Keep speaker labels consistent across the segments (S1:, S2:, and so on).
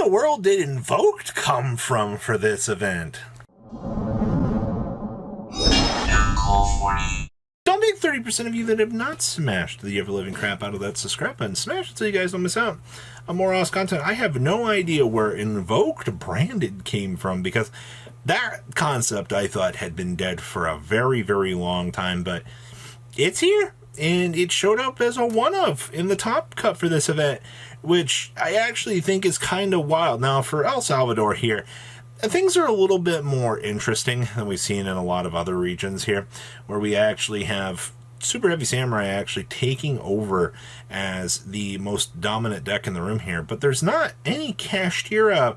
S1: the world did Invoked come from for this event? Don't think 30% of you that have not smashed the ever-living crap out of that subscribe button. Smash it so you guys don't miss out on more awesome content. I have no idea where Invoked branded came from, because that concept I thought had been dead for a very, very long time, but it's here, and it showed up as a one-of in the top cut for this event, which I actually think is kind of wild. Now, for El Salvador here, things are a little bit more interesting than we've seen in a lot of other regions here, where we actually have Super Heavy Samurai actually taking over as the most dominant deck in the room here, but there's not any Kashtira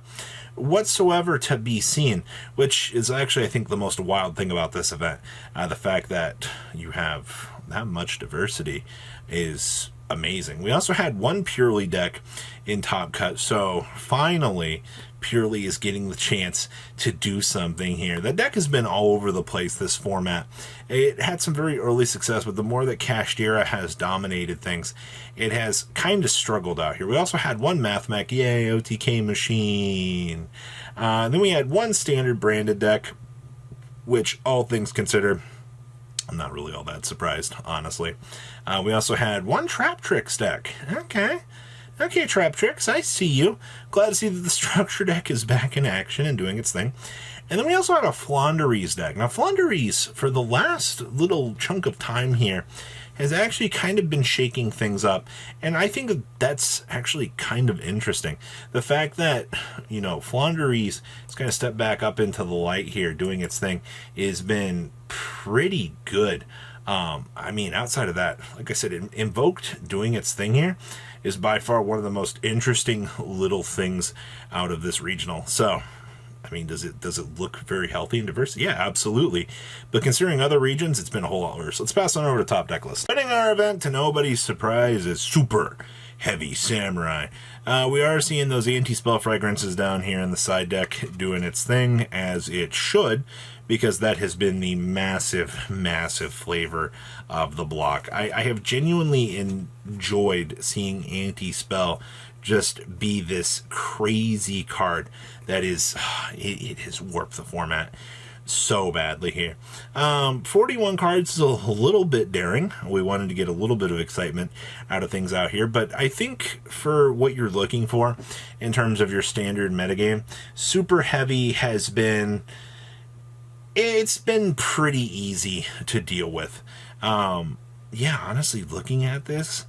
S1: whatsoever to be seen, which is actually, I think, the most wild thing about this event. The fact that you have that much diversity is amazing. We also had one Purely deck in Top Cut, so finally Purely is getting the chance to do something here. The deck has been all over the place, this format. It had some very early success, but the more that Kashtira has dominated things, it has kind of struggled out here. We also had one Math Mech, yay, OTK machine. Then we had one standard branded deck, which, all things considered, I'm not really all that surprised, honestly. We also had one Trap Tricks deck. Okay, Trap Tricks, I see you. Glad to see that the structure deck is back in action and doing its thing. And then we also had a Flanders deck. Now, Flanders, for the last little chunk of time here, has actually kind of been shaking things up. And I think that's actually kind of interesting. The fact that, you know, Flanders is going to step back up into the light here, doing its thing, has been pretty good. I mean, outside of that, like I said, Invoked doing its thing here is by far one of the most interesting little things out of this regional. So, I mean, does it look very healthy and diverse? Yeah, absolutely. But considering other regions, it's been a whole lot worse. Let's pass on over to top deck list. Starting our event, to nobody's surprise, is Super Heavy Samurai. We are seeing those anti-spell fragrances down here in the side deck doing its thing, as it should, because that has been the massive, massive flavor of the block. I have genuinely enjoyed seeing anti-spell just be this crazy card that is, it has warped the format so badly here. 41 cards is a little bit daring. We wanted to get a little bit of excitement out of things out here, but I think for what you're looking for in terms of your standard metagame, Super Heavy has been, it's been pretty easy to deal with. Yeah, honestly, looking at this,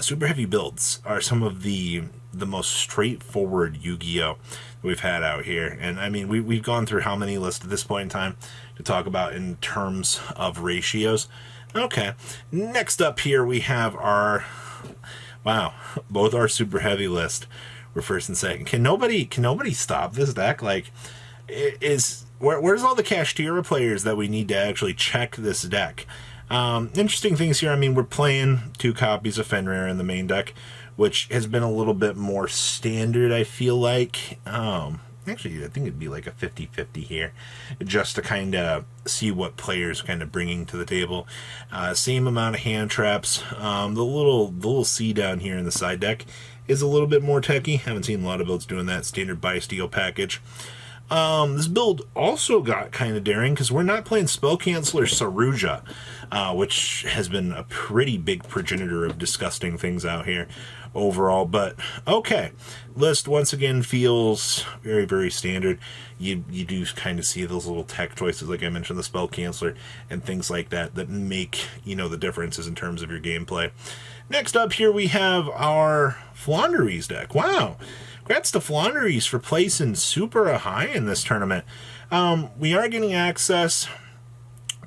S1: Super Heavy builds are some of the most straightforward Yu-Gi-Oh! We've had out here. And I mean, we've gone through how many lists at this point in time to talk about in terms of ratios. Okay, next up here we have our, wow, both our Super Heavy list were first and second. Can nobody stop this deck? Like, where's all the Kashtira players that we need to actually check this deck? Interesting things here. I mean, we're playing 2 copies of Fenrir in the main deck, which has been a little bit more standard, I feel like. Actually, I think it'd be like a 50-50 here, just to kind of see what players are kind of bringing to the table. Same amount of hand traps. The little C down here in the side deck is a little bit more techy. Haven't seen a lot of builds doing that. Standard buy steel package. This build also got kind of daring because we're not playing Spell Canceller Saruja, which has been a pretty big progenitor of disgusting things out here overall. But okay, list once again feels very, very standard. You do kind of see those little tech choices, like I mentioned, the Spell Canceller and things like that, that make, you know, the differences in terms of your gameplay. Next up here we have our Flanders deck. Wow. Congrats to Flanders for placing super high in this tournament. We are getting access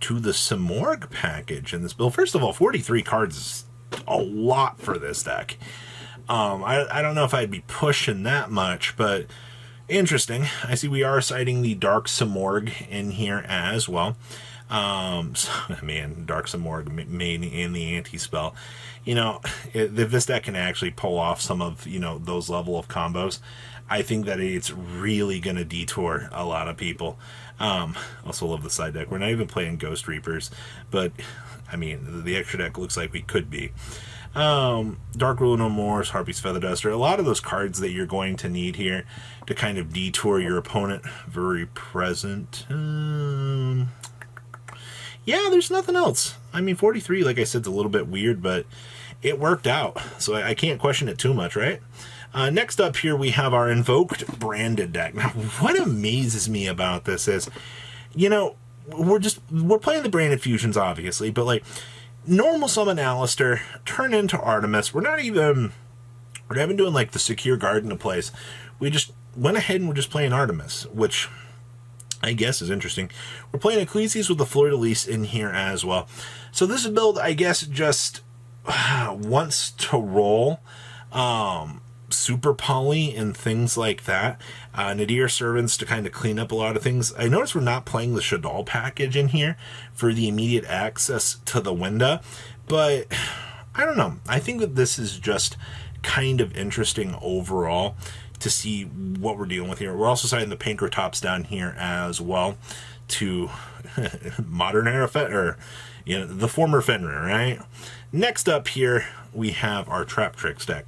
S1: to the Simorg package in this build. First of all, 43 cards is a lot for this deck. I don't know if I'd be pushing that much, but interesting. I see we are citing the Dark Simorg in here as well. So, man, Dark Simorg main and the anti-spell. You know, if this deck can actually pull off some of, you know, those level of combos, I think that it's really going to detour a lot of people. Also love the side deck. We're not even playing Ghost Reapers, but, I mean, the extra deck looks like we could be. Dark Ruler No More, Harpy's Feather Duster. A lot of those cards that you're going to need here to kind of detour your opponent. Very present. Yeah, there's nothing else. I mean, 43, like I said, is a little bit weird, but it worked out. So I can't question it too much, right? Next up here, we have our Invoked branded deck. Now, what amazes me about this is, you know, we're playing the branded fusions, obviously, but like normal summon Alistair, turn into Artemis. We're not even doing like the secure garden of place. We just went ahead and we're just playing Artemis, which I guess is interesting. We're playing Ecclesias with the Fleur-de-Lis in here as well. So this build, I guess, just wants to roll super poly and things like that. Nadir Servants to kind of clean up a lot of things. I notice we're not playing the Shadal package in here for the immediate access to the window, but I don't know. I think that this is just kind of interesting overall to see what we're dealing with here. We're also citing the Pankratops down here as well to modern era or the former Fenrir, right? Next up here we have our Trap Tricks deck.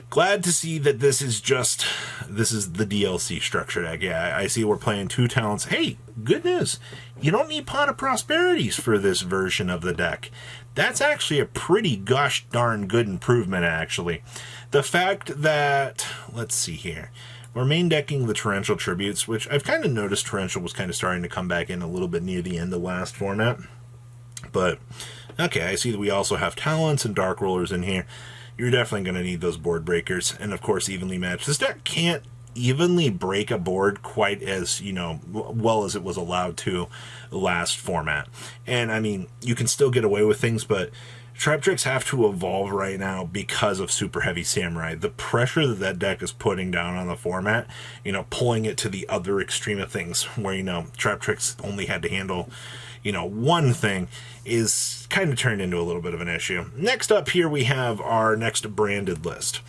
S1: Glad to see that this is the DLC structure deck. Yeah, I see we're playing 2 talents. Hey, good news. You don't need Pot of Prosperities for this version of the deck. That's actually a pretty gosh darn good improvement, actually. The fact that, let's see here, we're main decking the Torrential Tributes, which I've kind of noticed Torrential was kind of starting to come back in a little bit near the end of last format. But, okay, I see that we also have Talents and Dark Rollers in here. You're definitely going to need those board breakers, and of course evenly matched. This deck can't evenly break a board quite as, well as it was allowed to last format. And I mean, you can still get away with things, but Trap Tricks have to evolve right now because of Super Heavy Samurai. The pressure that deck is putting down on the format, pulling it to the other extreme of things where, Trap Tricks only had to handle, one thing, is kind of turned into a little bit of an issue. Next up here, we have our next branded list.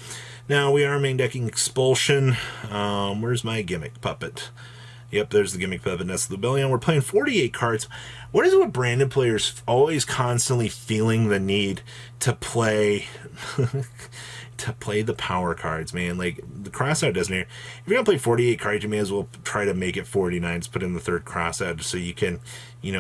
S1: Now, we are main decking Expulsion. Where's my gimmick puppet? Yep, there's the gimmick puppet. That's the Billion. We're playing 48 cards. What is it with branded players always constantly feeling the need to play to play the power cards, man? Like, the crossout doesn't here. If you're going to play 48 cards, you may as well try to make it 49. Put in the third crossout so you can,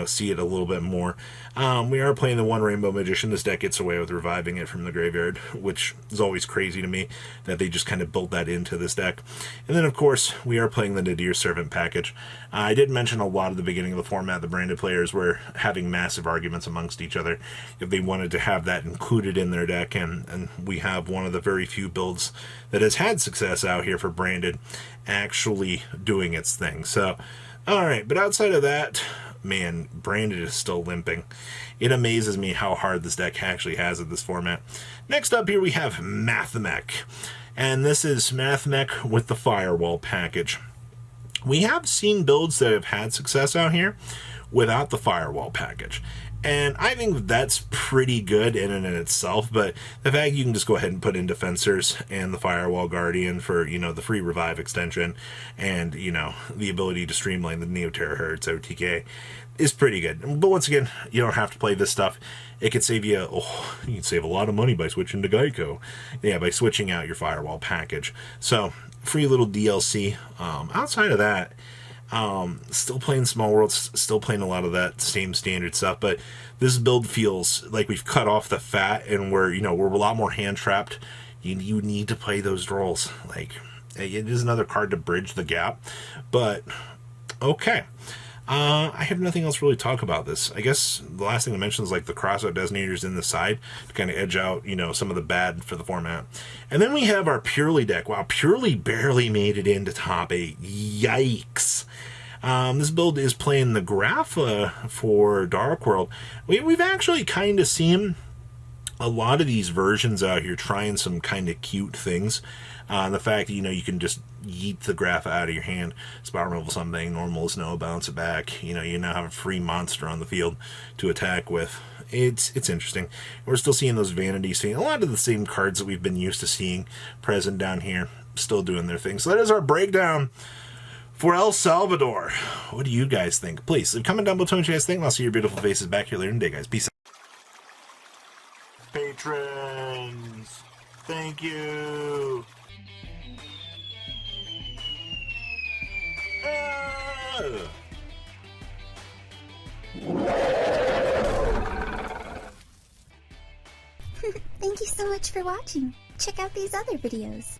S1: see it a little bit more. We are playing the one Rainbow Magician. This deck gets away with reviving it from the graveyard, which is always crazy to me that they just kind of built that into this deck. And then, of course, we are playing the Nadir Servant package. I did mention a lot at the beginning of the format. The branded players were having massive arguments amongst each other if they wanted to have that included in their deck, and we have one of the very few builds that has had success out here for branded actually doing its thing. So, alright, but outside of that, man, branded is still limping. It amazes me how hard this deck actually has at this format. Next up here we have Mech, and this is Mech with the Firewall package. We have seen builds that have had success out here without the Firewall package, and I think that's pretty good in and in itself, but the fact you can just go ahead and put in Defensors and the Firewall Guardian for, the free revive extension and, the ability to streamline the Neo Terahertz OTK is pretty good. But once again, you don't have to play this stuff. It could save you, you can save a lot of money by switching to Geico. Yeah, by switching out your Firewall package. So, free little DLC. Outside of that, still playing Small Worlds, still playing a lot of that same standard stuff, but this build feels like we've cut off the fat and we're a lot more hand trapped. You need to play those rolls. Like, it is another card to bridge the gap, but okay. I have nothing else really to talk about this. I guess the last thing to mention is like the crossout detonators in the side to kind of edge out, some of the bad for the format. And then we have our Purely deck. Wow, Purely barely made it into top 8. Yikes. This build is playing the Grapha for Dark World. We've actually kind of seen a lot of these versions out here trying some kind of cute things. The fact that, you can just yeet the Grapha out of your hand, spot removal something, normal snow, bounce it back. You now have a free monster on the field to attack with. It's interesting. We're still seeing those vanities, seeing a lot of the same cards that we've been used to seeing present down here, still doing their thing. So that is our breakdown for El Salvador. What do you guys think? Please leave a comment down below what you guys think, and I'll see your beautiful faces back here later in the day, guys. Peace out. patrons. Thank you.
S2: Thank you so much for watching. Check out these other videos.